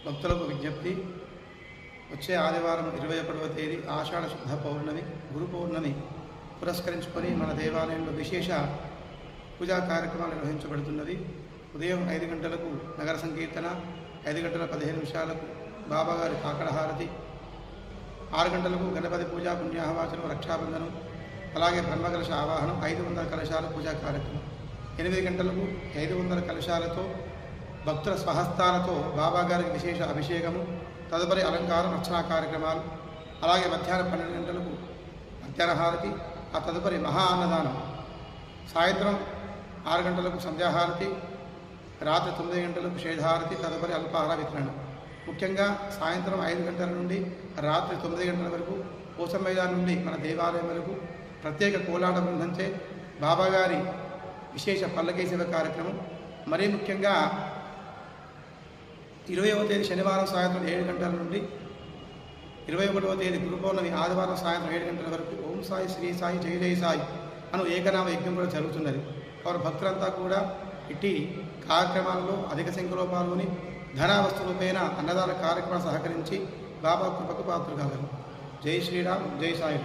భక్తులకు విజ్ఞప్తి, వచ్చే ఆదివారం 21వ తేదీ ఆషాఢ శుద్ధ పౌర్ణమి గురు పౌర్ణమి పురస్కరించుకొని మన దేవాలయంలో విశేష పూజా కార్యక్రమాలు నిర్వహించబడుతున్నవి. ఉదయం 5 గంటలకు నగర సంకీర్తన, 5 గంటల 15 నిమిషాలకు బాబాగారి కాకడహారతి, 6 గంటలకు గణపతి పూజ, పుణ్యాహవాచనం, రక్షాబంధనం, అలాగే బ్రహ్మకలశ ఆవాహనం, 500 కలశాల పూజా కార్యక్రమం. 8 గంటలకు 500 కలశాలతో భక్తుల స్వహస్తాలతో బాబాగారికి విశేష అభిషేకము, తదుపరి అలంకారం, అర్చనా కార్యక్రమాలు. అలాగే మధ్యాహ్నం 12 గంటలకు మధ్యాహ్న హారతి, ఆ తదుపరి మహా అన్నదానం. సాయంత్రం 6 గంటలకు సంధ్యాహారతి, రాత్రి 9 గంటలకు షేధారతి, తదుపరి అల్పాహార వితరణ. ముఖ్యంగా సాయంత్రం 5 గంటల నుండి రాత్రి 9 గంటల వరకు పోసం మైదానం నుండి మన దేవాలయం వరకు ప్రత్యేక కోలాట బృందంచే బాబాగారి విశేష పల్లకీ సేవ కార్యక్రమం. మరీ ముఖ్యంగా 20వ తేదీ శనివారం సాయంత్రం 7 గంటల నుండి 21వ తేదీ గురు పౌర్ణమి ఆదివారం సాయంత్రం 7 గంటల వరకు ఓం సాయి, శ్రీ సాయి, జై జై సాయి అను ఏకనామ యజ్ఞం కూడా జరుగుతున్నది. వారు భక్తులంతా కూడా ఇట్టి కార్యక్రమాలలో అధిక సంఖ్యలో పాల్గొని ధనావస్తు రూపేణ అన్నదాన కార్యక్రమం సహకరించి బాబా కృపకు పాత్రలు కాగలరు. జై శ్రీరామ్, జై సాయి.